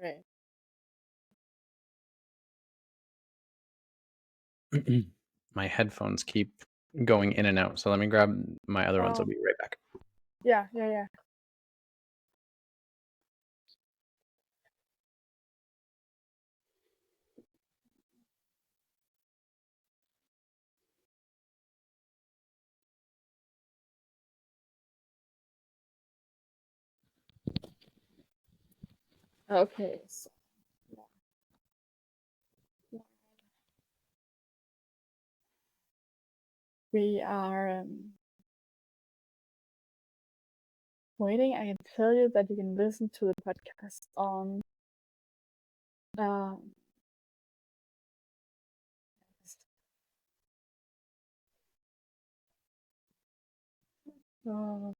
Right. My headphones keep going in and out, so let me grab my other ones. I'll Oh, be right back. yeah. Okay. So we are waiting. I can tell you that you can listen to the podcast on um, uh,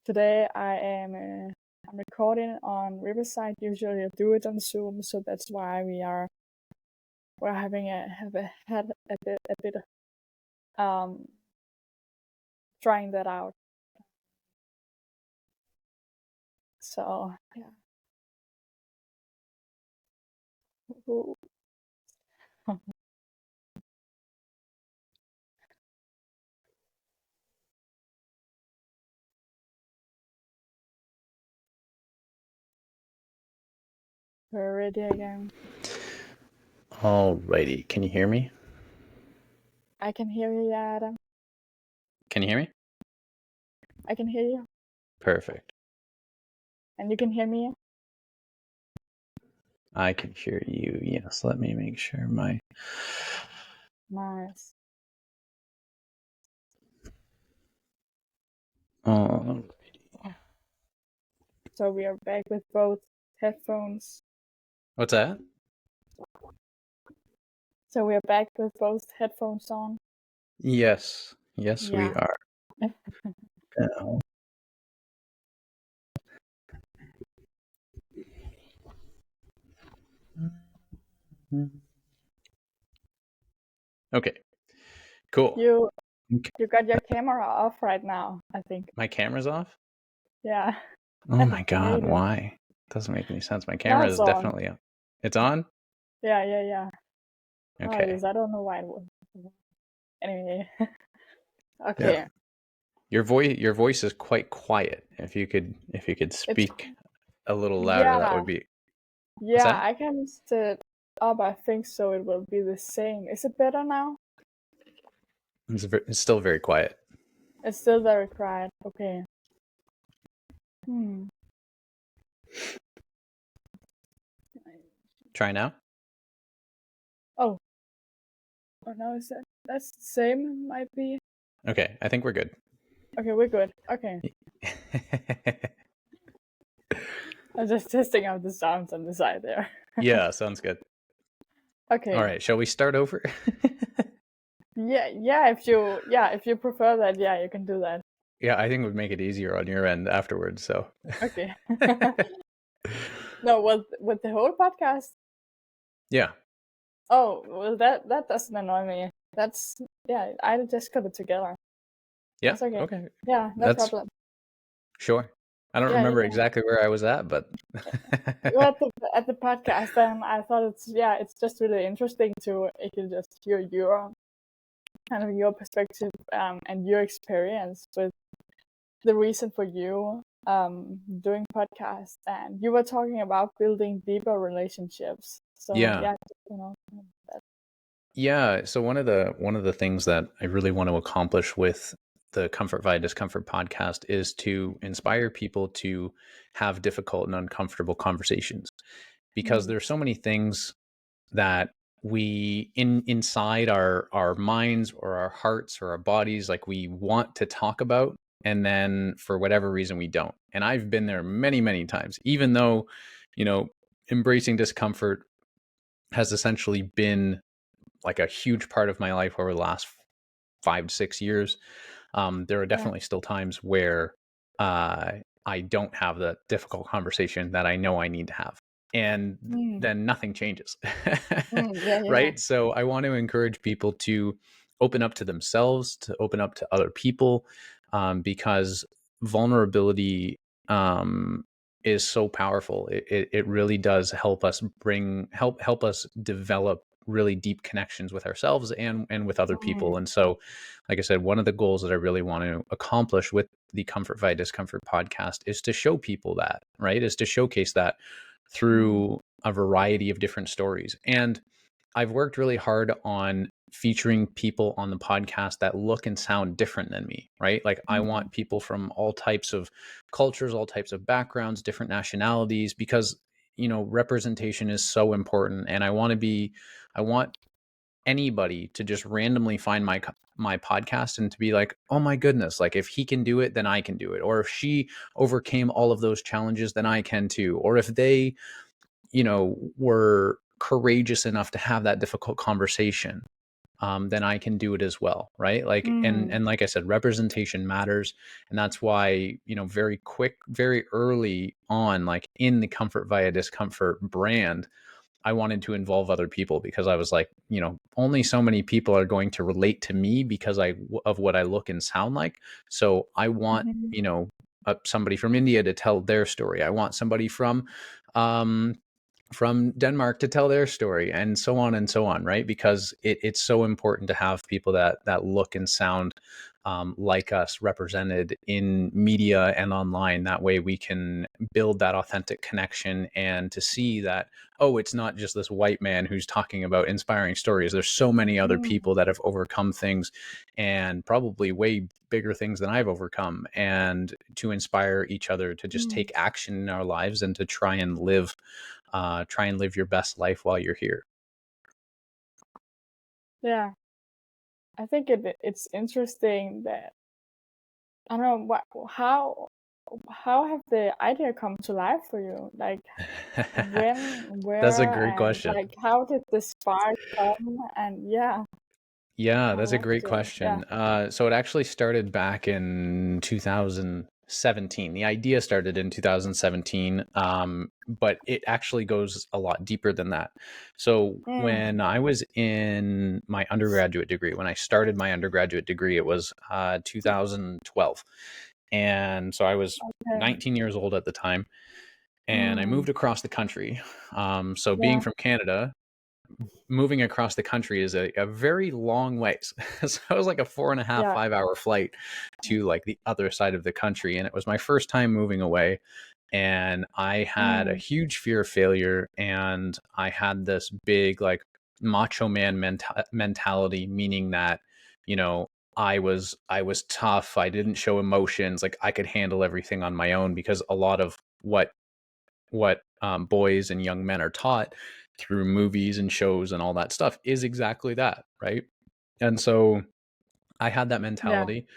today I'm recording on Riverside. Usually I do it on Zoom, so that's why we're having had a bit trying that out. So yeah. Ooh. We're ready again. Alrighty, can you hear me? I can hear you, Adam. Can you hear me? I can hear you. Perfect. And you can hear me? I can hear you. Yes, let me make sure my... Nice. Alrighty. So we are back with both headphones. What's that? So we are back with both headphones on. Yes. Yes, we Yeah. are. Now. Okay. Cool. You Okay. got your camera off right now, I think. My camera's off? Yeah. Oh my I god, hate it. why? Doesn't make any sense. My Now camera it's is on. definitely on. It's on? Yeah. Oh, it Okay. is. I don't know why it was. Anyway. Yeah. Okay. Your voice is quite quiet. If you could speak a little louder, that would be... What's Yeah, that? I can set up. I think so. It will be the same. Is it better now? It's still very quiet. It's still very quiet. Okay. Try now. Oh. Oh no, is that's the same? Might be. Okay, I think we're good. Okay, we're good. Okay. I'm just testing out the sounds on the side there. Yeah, sounds good. Okay. All right, shall we start over? Yeah. If you prefer that, yeah, you can do that. Yeah, I think it would make it easier on your end afterwards. So. Okay. No, with the whole podcast. Yeah. Oh well, that doesn't annoy me. That's yeah. I just cut it together. Yeah. That's okay. Okay. Yeah, no That's problem. sure. I don't Yeah. remember exactly where I was at, but Well, at the podcast, and I thought it's just really interesting to just hear your kind of your perspective and your experience with the reason for you doing podcasts, and you were talking about building deeper relationships. So yeah. you know, Yeah, so one of the things that I really want to accomplish with the Comfort via Discomfort podcast is to inspire people to have difficult and uncomfortable conversations, because there's so many things that we inside our minds or our hearts or our bodies, like, we want to talk about, and then for whatever reason we don't. And I've been there many times, even though, you know, embracing discomfort has essentially been like a huge part of my life over the last 5 to 6 years. There are definitely still times where I don't have the difficult conversation that I know I need to have, and then nothing changes. yeah. Right. So I want to encourage people to open up to themselves, to open up to other people, because vulnerability is so powerful. It really does help us help us develop really deep connections with ourselves and with other people. Mm, And so, like I said, one of the goals that I really want to accomplish with the Comfort via Discomfort podcast is to show people that, right? Is to showcase that mm, through a variety of different stories. And I've worked really hard on featuring people on the podcast that look and sound different than me, right? Like I mm, want people from all types of cultures, all types of backgrounds, different nationalities, because, representation is so important. And I want anybody to just randomly find my podcast and to be like, oh my goodness, like if he can do it, then I can do it. Or if she overcame all of those challenges, then I can too. Or if they, were courageous enough to have that difficult conversation, then I can do it as well, right? Like, and mm, and like I said, representation matters, and that's why, very early on, like in the Comfort via Discomfort brand, I wanted to involve other people because I was like, only so many people are going to relate to me because of what I look and sound like. So I want, mhm, somebody from India to tell their story. I want somebody um, from Denmark to tell their story, and so on, right? Because it's so important to have people that look and sound like us represented in media and online. That way we can build that authentic connection and to see that, oh, it's not just this white man who's talking about inspiring stories. There's so many other mm, people that have overcome things, and probably way bigger things than I've overcome, and to inspire each other to just mm. take action in our lives and to try and live your best life while you're here. Yeah, I think it's interesting that I don't know how have the idea come to life for you? Like when, That's a where, great and question. like how did the spark come? And yeah, Yeah, I that's a love great to. Yeah. question. So it actually started back in 2017. The idea started in 2017, but it actually goes a lot deeper than that. So Mm, when I was in my undergraduate degree, when I started my undergraduate degree, it was 2012. And so I was okay. 19 years old at the time, and I Mm, moved across the country. So being yeah. from Canada, moving across the country is a very long ways. So it was like a 4.5, Yeah. 5 hour flight to like the other side of the country. And it was my first time moving away. And I had a Mm, huge fear of failure. And I had this big, like, macho man mentality, meaning that, you know, I was tough. I didn't show emotions. Like I could handle everything on my own, because a lot of what boys and young men are taught through movies and shows and all that stuff is exactly that, right? And so I had that yeah. mentality,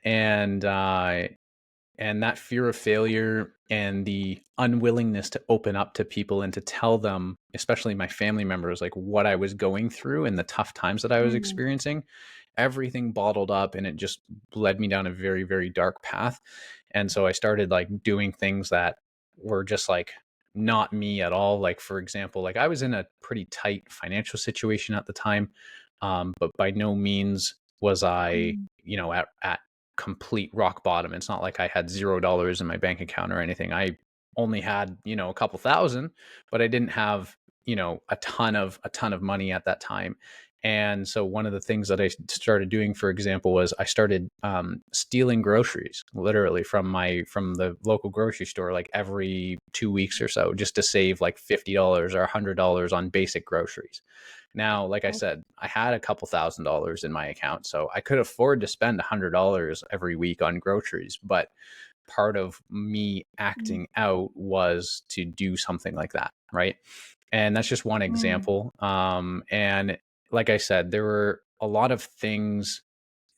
and that fear of failure and the unwillingness to open up to people and to tell them, especially my family members, like what I was going through and the tough times that I was Mm, experiencing, everything bottled up, and it just led me down a very, very dark path. And so I started like doing things that were just like not me at all. Like, for example, like I was in a pretty tight financial situation at the time, but by no means was I, mm, at complete rock bottom. It's not like I had $0 in my bank account or anything. I only had, a couple thousand, but I didn't have, a ton of money at that time. And so one of the things that I started doing, for example, was I started stealing groceries, literally from the local grocery store, like every 2 weeks or so, just to save like $50 or $100 on basic groceries. Now, like I oh, said, I had a couple $1,000s in my account, so I could afford to spend $100 every week on groceries. But part of me mm, acting out was to do something like that, right? And that's just one mm, example. And like I said, there were a lot of things.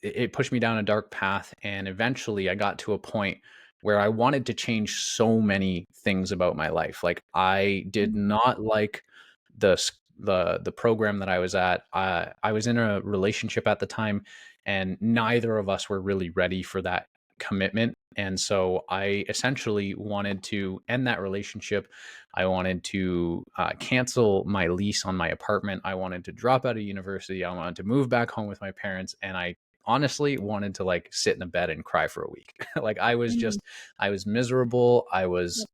It pushed me down a dark path, and eventually I got to a point where I wanted to change so many things about my life. Like I did mm, not like the program that I was at. I was in a relationship at the time, and neither of us were really ready for that commitment. And so I essentially wanted to end that relationship. I wanted to cancel my lease on my apartment. I wanted to drop out of university. I wanted to move back home with my parents. And I honestly wanted to like sit in a bed and cry for a week. Like Mm. I was miserable. Yes.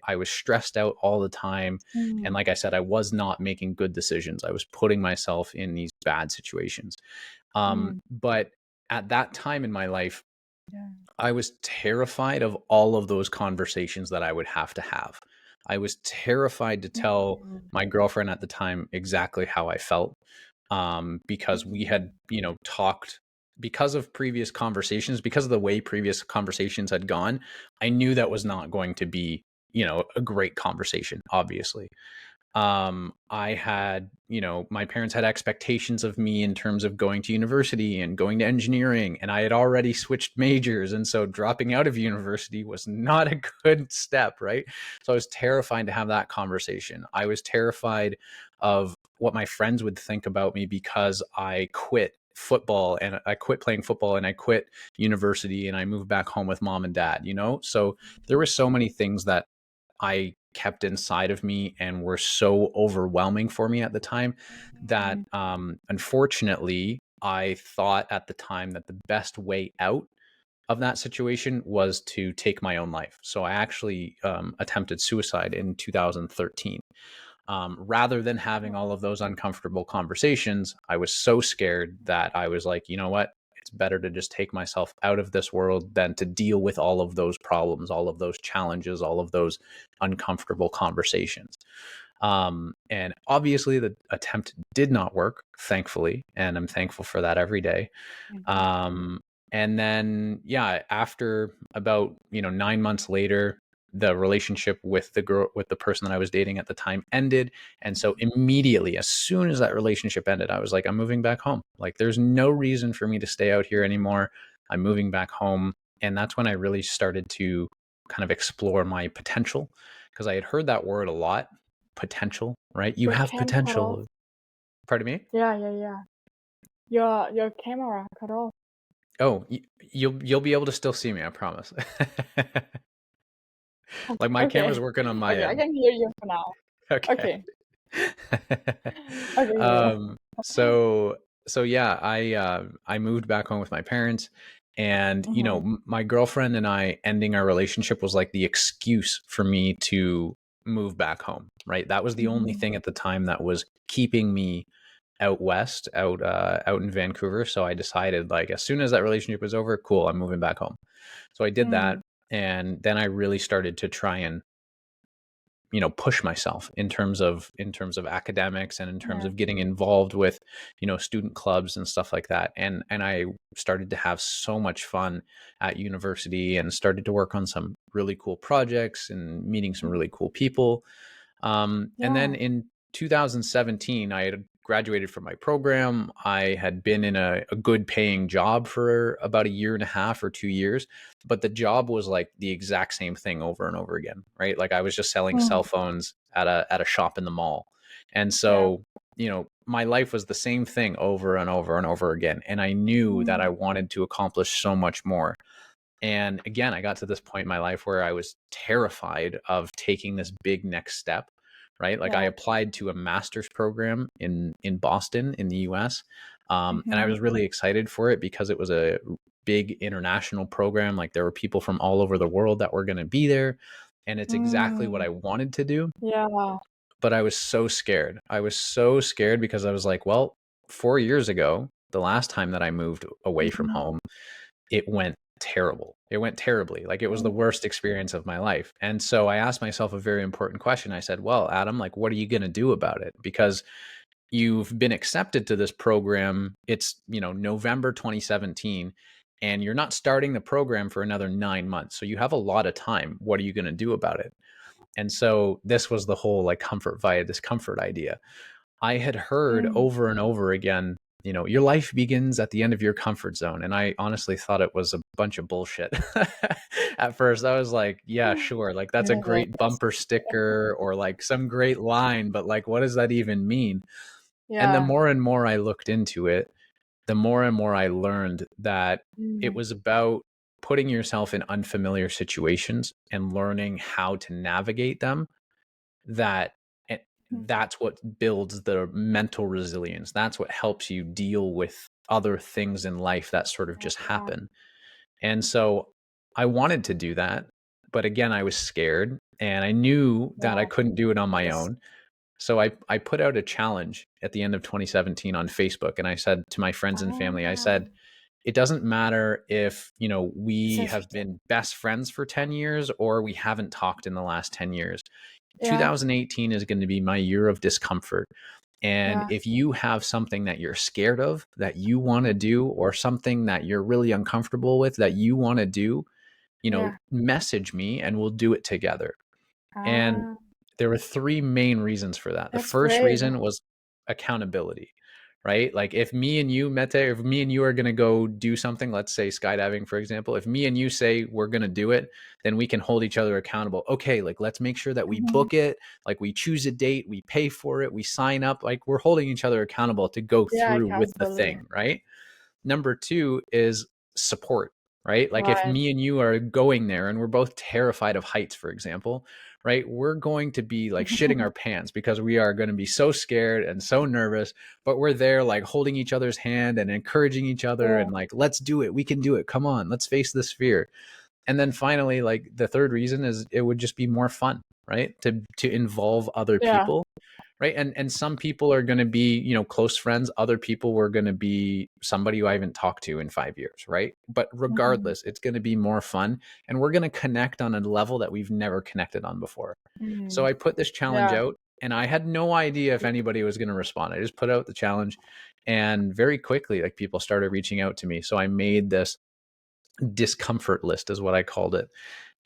I was stressed out all the time. And Mm. like I said, I was not making good decisions. I was putting myself in these bad situations. Mm. But at that time in my life, Yeah. I was terrified of all of those conversations that I would have to have. I was terrified to tell Mm. my girlfriend at the time exactly how I felt, because we had, Mm. talked because of previous conversations, because of the way previous conversations had gone. I knew that was not going to be, a great conversation, obviously. I had, my parents had expectations of me in terms of going to university and going to engineering, and I had already switched majors, and so dropping out of university was not a good step, right? So I was terrified to have that conversation. I was terrified of what my friends would think about me because I quit football and I quit playing football and I quit university and I moved back home with mom and dad, so there were so many things that I kept inside of me and were so overwhelming for me at the time that, Mm. unfortunately, I thought at the time that the best way out of that situation was to take my own life. So I actually attempted suicide in 2013. Rather than having all of those uncomfortable conversations, I was so scared that I was like, you know what? It's better to just take myself out of this world than to deal with all of those problems, all of those challenges, all of those uncomfortable conversations. And obviously, the attempt did not work, thankfully, and I'm thankful for that every day. Mhm. Um, and then, yeah, after about 9 months later, the relationship with the person that I was dating at the time ended, and so immediately, as soon as that relationship ended, I was like, I'm moving back home. Like, there's no reason for me to stay out here anymore. I'm moving back home, and that's when I really started to kind of explore my potential, because I had heard that word a lot, potential, right? You Your have cam cut off. potential. Pardon me? Yeah, yeah, yeah. Your camera cut off. Oh, you'll be able to still see me, I promise. Like my camera's Okay. working on my Okay, I end. can hear you for now. Okay. Okay. Okay, go. um so so yeah, I moved back home with my parents, and Mhm. my girlfriend and I ending our relationship was like the excuse for me to move back home, right? That was the only Mhm. thing at the time that was keeping me out west, out in Vancouver. So I decided, like, as soon as that relationship was over, cool, I'm moving back home. So I did that, Mm. and then I really started to try and push myself in terms of academics and in terms Yeah. of getting involved with student clubs and stuff like that. And I started to have so much fun at university and started to work on some really cool projects and meeting some Mhm. really cool people. And then Yeah. in 2017, I had graduated from my program. I had been in a good paying job for about a year and a half or 2 years, but the job was like the exact same thing over and over again, right? Like I was just selling Mm. cell phones at a shop in the mall. And Yeah. so, my life was the same thing over and over and over again. And I knew that I Mm. wanted to accomplish so much more. And again, I got to this point in my life where I was terrified of taking this big next step, right? Like I Yeah. applied to a master's program in Boston in the US. And I Mhm. was really excited for it because it was a big international program. Like there were people from all over the world that were going to be there. And it's exactly what Mm. I wanted to do. Yeah. But I was so scared. I was so scared because I was like, well, 4 years ago, the last time that I moved away from Mhm. home, it went terrible. It went terribly. Like it was the Mm. worst experience of my life. And so I asked myself a very important question. I said, well, Adam, like, what are you going to do about it? Because you've been accepted to this program. It's, November 2017, and you're not starting the program for another 9 months. So you have a lot of time. What are you going to do about it? And so this was the whole like comfort via discomfort idea. I had heard Mm. over and over again, your life begins at the end of your comfort zone. And I honestly thought it was a bunch of bullshit. At first, I was like, yeah, sure. Like, that's a great Yes. bumper sticker or like some great line, but like, what does that even mean? And the Yeah. more and more I looked into it, the more and more I learned that it Mm. was about putting yourself in unfamiliar situations and learning how to navigate them, that that's what builds the mental resilience. That's what helps you deal with other things in life that sort of just Yeah. happen. And so I wanted to do that, but again, I was scared and I knew that I Yeah. couldn't do it on my Yes. own. So I put out a challenge at the end of 2017 on Facebook, and I said to my friends and family, I Ah, said, it doesn't matter if, it's we have interesting. been best friends for 10 years or we haven't talked in the last 10 years. Yeah. 2018 is going to be my year of discomfort. And Yeah. if you have something that you're scared of that you want to do, or something that you're really uncomfortable with that you want to do, Yeah. message me and we'll do it together. And Ah, there were three main reasons for that. The that's first great. reason was accountability, right? Like if me and you, Mete, if me and you are going to go do something, let's say skydiving, for example, if me and you say we're going to do it, then we can hold each other accountable. Okay, like let's make sure that we Mhm. book it, like we choose a date, we pay for it, we sign up, like we're holding each other accountable to go Yeah, through with the accountability. thing, right? Number two is support, right? Like if Right. me and you are going there and we're both terrified of heights, for example, right? We're going to be like shitting our pants because we are going to be so scared and so nervous, but we're there like holding each other's hand and encouraging each other Yeah. and like, let's do it. We can do it. Come on, let's face this fear. And then finally, like the third reason is it would just be more fun, right? To involve other Yeah. people, right? And some people are going to be, close friends. Other people were going to be somebody who I haven't talked to in 5 years, right? But Mhm. regardless, it's going to be more fun, and we're going to connect on a level that we've never connected on before. So Mhm. I put this challenge Yeah. out, and I had no idea if anybody was going to respond. I just put out the challenge, and very quickly, like people started reaching out to me. So I made this discomfort list, is what I called it.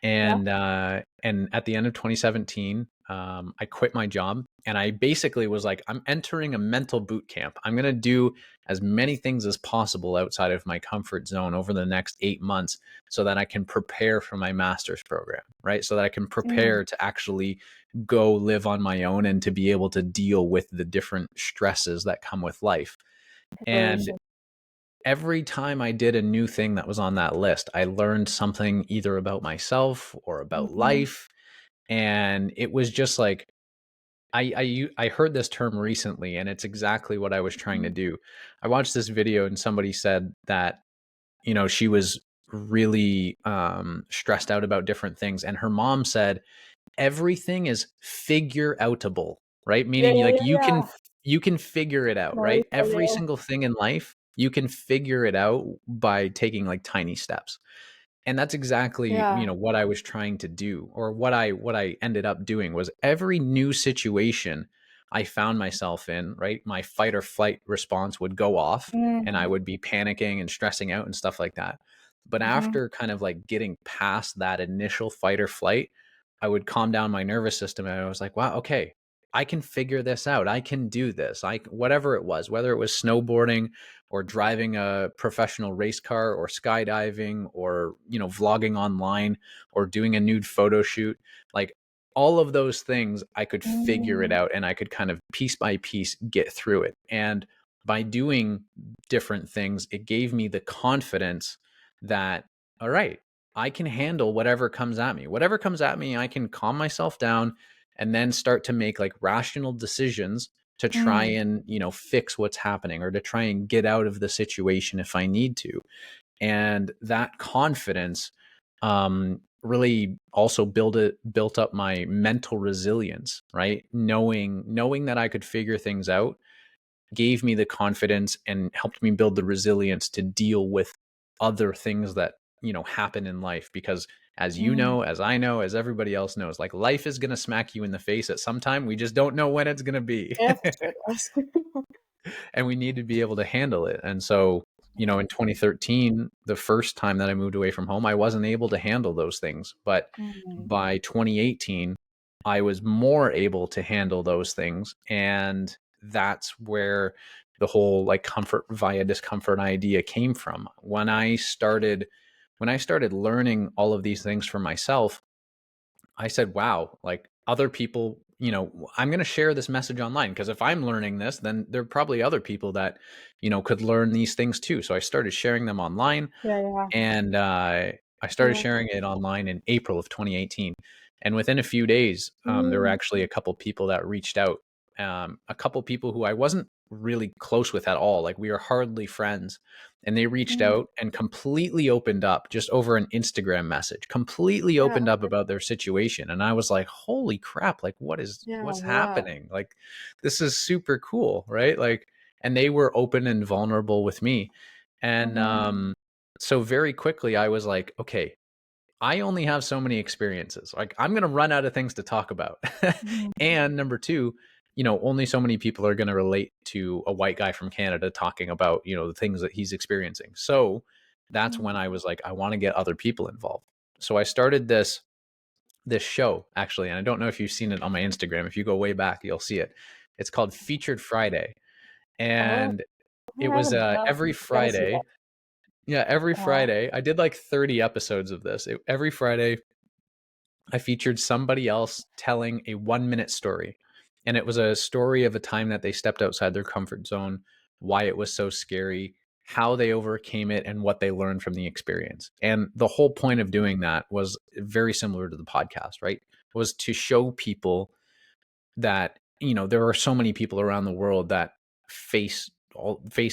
Yeah. And at the end of 2017, I quit my job, and I basically was like, I'm entering a mental boot camp. I'm going to do as many things as possible outside of my comfort zone over the next 8 months so that I can prepare for my master's program, right? So that I can Mm. prepare to actually go live on my own and to be able to deal with the different stresses that come with life. And Preparation. every time I did a new thing that was on that list, I learned something either about myself or about Mhm. life. And it was just like, I heard this term recently, and it's exactly what I was trying to Mhm. do. I watched this video, and somebody said that, she was really stressed out about different things. And her mom said, everything is figure outable, right? Yeah, Meaning yeah, like yeah, yeah. you can figure it out, right? Marisa, Every yeah. single thing in life, you can figure it out by taking like tiny steps. And that's exactly, Yeah. what I was trying to do, or what I ended up doing was every new situation I found myself in, right? My fight or flight response would go off, and I Mm. would be panicking and stressing out and stuff like that. But Mhm. after kind of like getting past that initial fight or flight, I would calm down my nervous system, and I was like, wow, okay, I can figure this out. I can do this. Whatever it was, whether it was snowboarding or driving a professional race car or skydiving or, vlogging online or doing a nude photo shoot, like all of those things, I could figure it Mm. out, and I could kind of piece by piece get through it. And by doing different things, it gave me the confidence that, all right, I can handle whatever comes at me. Whatever comes at me, I can calm myself down and then start to make like rational decisions to try Mm. and, fix what's happening, or to try and get out of the situation if I need to. And that confidence really also built up my mental resilience, right? Knowing that I could figure things out gave me the confidence and helped me build the resilience to deal with other things that, happen in life. Because as you Mm. know, as I know, as everybody else knows, like life is going to smack you in the face at some time. We just don't know when it's going to be. Yeah, for sure. It does. And we need to be able to handle it. And so, in 2013, the first time that I moved away from home, I wasn't able to handle those things. But Mm. by 2018, I was more able to handle those things. And that's where the whole like comfort via discomfort idea came from. When I started learning all of these things for myself, I said, wow, like other people, I'm going to share this message online, because if I'm learning this, then there are probably other people that, could learn these things too. So I started sharing them online, Yeah, yeah. and I started sharing it online in April of 2018. And within a few days, there were actually a couple people that reached out, a couple people who I wasn't really close with at all. Like we were hardly friends. And they reached out and completely opened up just over an Instagram message, completely opened up about their situation. And I was like, holy crap, like what's Wow. happening? Like this is super cool, right? Like, and they were open and vulnerable with me. And so very quickly I was like, okay, I only have so many experiences. Like I'm going to run out of things to talk about. And number two, only so many people are going to relate to a white guy from Canada talking about, the things that he's experiencing. So that's when I was like, I want to get other people involved. So I started this show actually, and I don't know if you've seen it on my Instagram. If you go way back, you'll see it. It's called Featured Friday. Oh, And I it was haven't heard. every Gotta see Friday. that. Yeah, every Wow. Friday. I did like 30 episodes of this. Every Friday, I featured somebody else telling a 1 minute story. And it was a story of a time that they stepped outside their comfort zone, why it was so scary, how they overcame it, and what they learned from the experience. And the whole point of doing that was very similar to the podcast, right? Was to show people that there are so many people around the world that face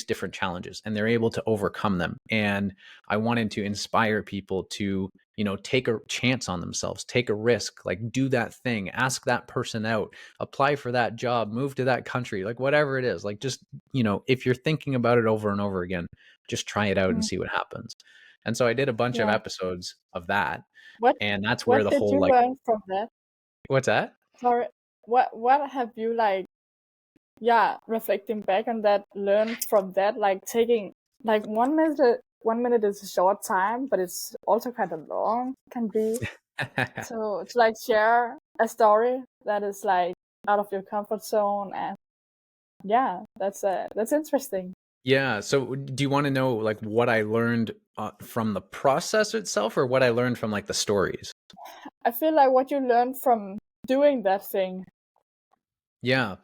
different challenges and they're able to overcome them. And I wanted to inspire people to take a chance on themselves, take a risk, like do that thing, ask that person out, apply for that job, move to that country, like whatever it is, like just if you're thinking about it over and over again, just try it out and see what happens. And so I did a bunch of Yeah. episodes of that, What and that's where what the did whole you like learn from that? what's that. Sorry. What have you like, yeah, reflecting back on that, learned from that, like taking like 1 minute is a short time, but it's also kind of long, can be. So to like share a story that is like out of your comfort zone, and yeah, that's interesting. Yeah. So do you want to know like what I learned from the process itself, or what I learned from like the stories? I feel like what you learned from doing that thing. Yeah.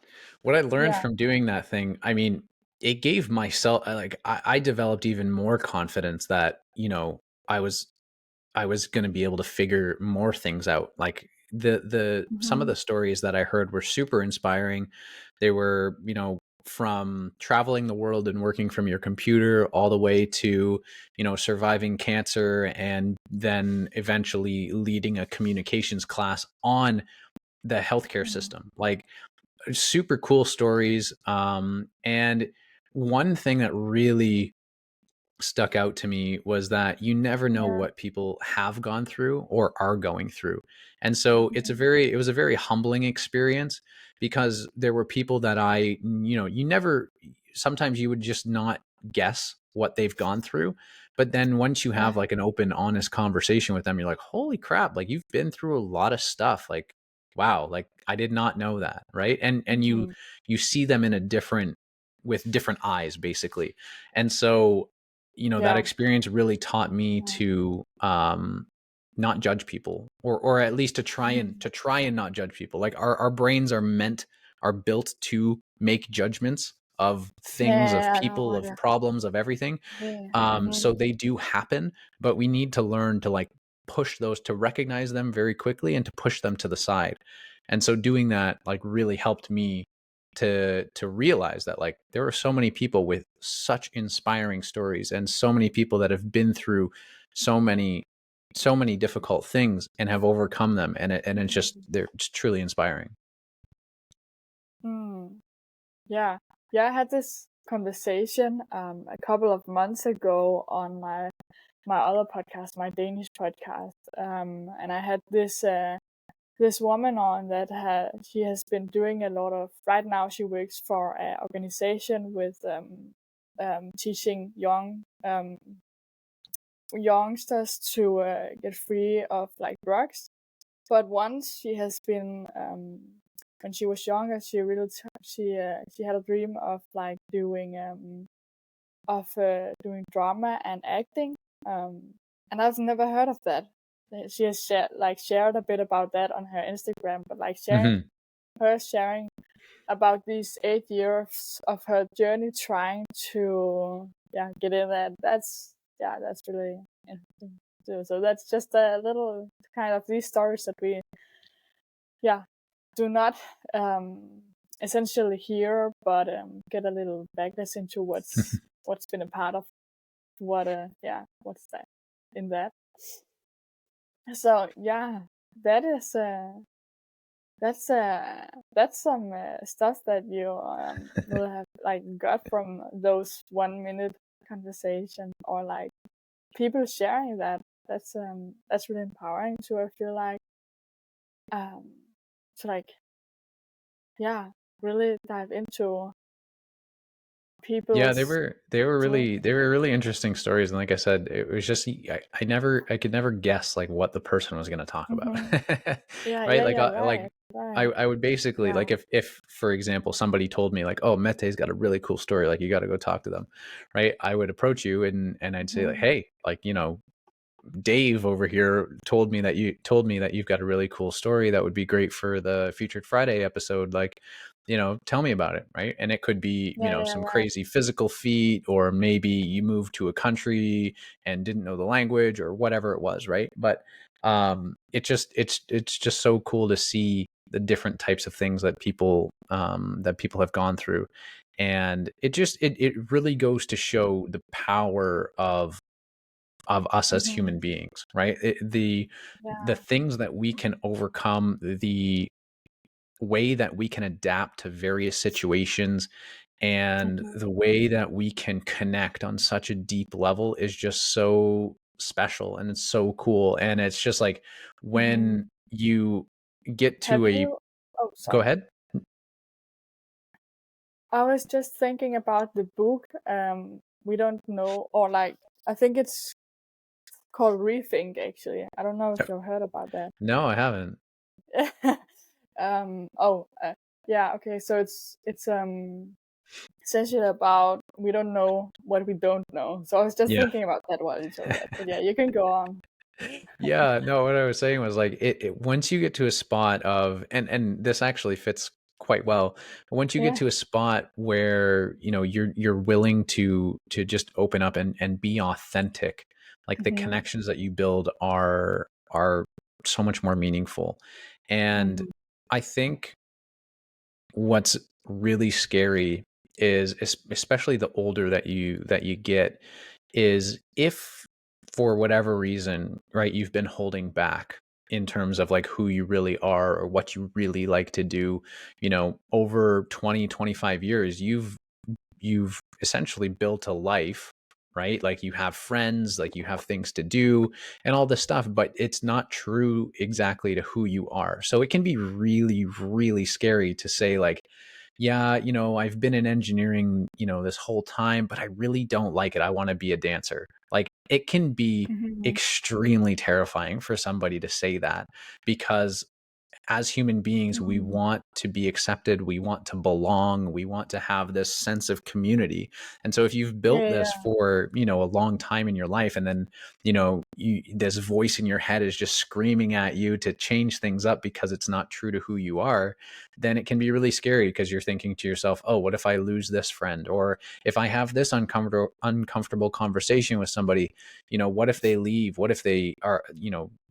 What I learned Yeah. from doing that thing, I mean, it gave myself I developed even more confidence that, I was I was going to be able to figure more things out. Like the some of Mm-hmm. the stories that I heard were super inspiring. They were, from traveling the world and working from your computer all the way to, surviving cancer and then eventually leading a communications class on the healthcare system. Like super cool stories. And one thing that really stuck out to me was that you never know Yeah. what people have gone through or are going through. And so Mm-hmm. it was a very humbling experience, because there were people that you never, sometimes you would just not guess what they've gone through. But then once you have Yeah. like an open, honest conversation with them, you're like, holy crap, like you've been through a lot of stuff. Like, wow, like I did not know that. Right. And Mm-hmm. you see them in a different, with different eyes, basically. And so that Yeah. experience really taught me Yeah. to not judge people, or at least Mm-hmm. to try and not judge people. Like our brains are built to make judgments of things, of Yeah, I people, know. of Yeah. problems, of everything. Yeah. Mm-hmm. So they do happen, but we need to learn to like push those, to recognize them very quickly and to push them to the side. And so doing that like really helped me to realize that like there are so many people with such inspiring stories, and so many people that have been through so many difficult things and have overcome them, and it's just, they're just truly inspiring. Mm. Yeah. Yeah, I had this conversation a couple of months ago on my other podcast, my Danish podcast. And I had this woman on that she has been doing a lot of, right now she works for an organization with teaching youngsters to get free of like drugs. But once she has been when she was younger, she really she had a dream of like doing drama and acting. And I've never heard of that. She has shared a bit about that on her Instagram, but like Hmm. sharing about these 8 years of her journey trying to get in that. That's really interesting. too. So that's just a little kind of these stories that we, do not essentially hear, but get a little backlash into what's been a part of what what's that in that. So yeah, that is that's some stuff that you will have like got from those 1 minute conversation, or like people sharing that. That's really empowering to, I feel like, to like really dive into Yeah, people's they were doing. really interesting stories, and like I said, it was just I could never guess like what the person was going to talk about, Mm-hmm. right? Right, right. I would basically Yeah. like if for example somebody told me like, oh, Mete's got a really cool story, like you got to go talk to them, right? I would approach you and I'd say like, Mm-hmm. hey, like Dave over here told me that you've got a really cool story that would be great for the Featured Friday episode. Like, tell me about it, right? And it could be, Yeah, some right. crazy physical feat, or maybe you moved to a country and didn't know the language, or whatever it was, right? But it's just so cool to see the different types of things that people have gone through, and it really goes to show the power of us as Mm-hmm. human beings, right? The Yeah. things that we can overcome, the way that we can adapt to various situations, and Mm-hmm. the way that we can connect on such a deep level is just so special, and it's so cool. And it's just like Mm-hmm. when you get Have to a you? Oh, go sorry. ahead. I was just thinking about the book. We don't know, or like I think it's called Rethink. Actually, I don't know if you've heard about that. No, I haven't. Oh, yeah. Okay, so it's essentially about we don't know what we don't know. So I was just Yeah. thinking about that while you told that. But yeah, you can go on. Yeah, no, what I was saying was like once you get to a spot of, and this actually fits quite well. Once you get Yeah. to a spot where, you're willing to just open up and be authentic, like the Mhm. connections that you build are so much more meaningful. And Mhm. I think what's really scary is, especially the older that you get, is if for whatever reason, right, you've been holding back in terms of like who you really are or what you really like to do, over 20-25 years, you've essentially built a life, right? Like you have friends, like you have things to do and all this stuff, but it's not true exactly to who you are. So it can be really, really scary to say like, yeah, I've been in engineering, this whole time, but I really don't like it. I want to be a dancer. Like it can be Mhm. extremely terrifying for somebody to say that, because as human beings, we Mhm. want to be accepted. We want to belong. We want to have this sense of community. And so if you've built Yeah, this yeah. for, a long time in your life, and then, this voice in your head is just screaming at you to change things up because it's not true to who you are, then it can be really scary, because you're thinking to yourself, oh, what if I lose this friend? Or if I have this uncomfortable conversation with somebody, what if they leave? What if they are,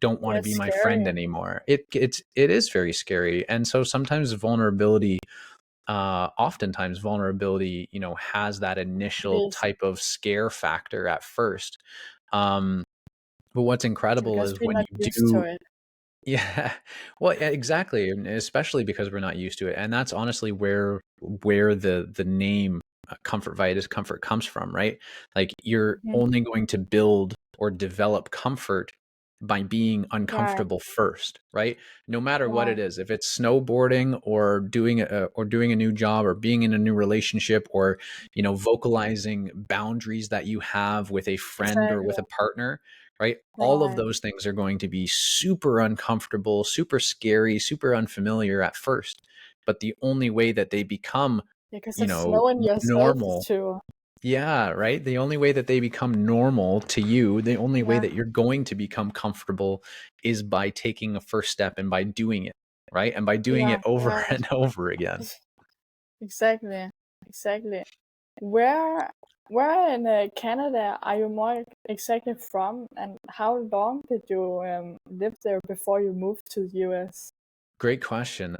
don't want Yeah, to it's be my friend scary. anymore? It is very scary. And so sometimes vulnerability, oftentimes vulnerability, has that It initial is. type of scare factor at first. Um, but what's It's incredible because is we're when not you used to do, it. yeah, well, yeah, exactly, and especially because we're not used to it, and that's honestly where the name comfort via discomfort comes from, right? Like you're Mhm. only going to build or develop comfort by being Right. uncomfortable first, right? No matter what Right. it is, if it's snowboarding or doing a new job or being in a new relationship, or vocalizing boundaries that you have with a friend or Exactly. with a partner, right? All of Right. those things are going to be super uncomfortable, super scary, super unfamiliar at first. But the only way that they become, Because it's knowing yourself normal, too. yeah, right? The only way that they become normal to you, the only way Yeah. that you're going to become comfortable is by taking a first step and by doing it, right? And by doing it Yeah. over Right. and over again. Exactly. Exactly. Where? Where in Canada are you more exactly from, and how long did you live there before you moved to the US? Great question.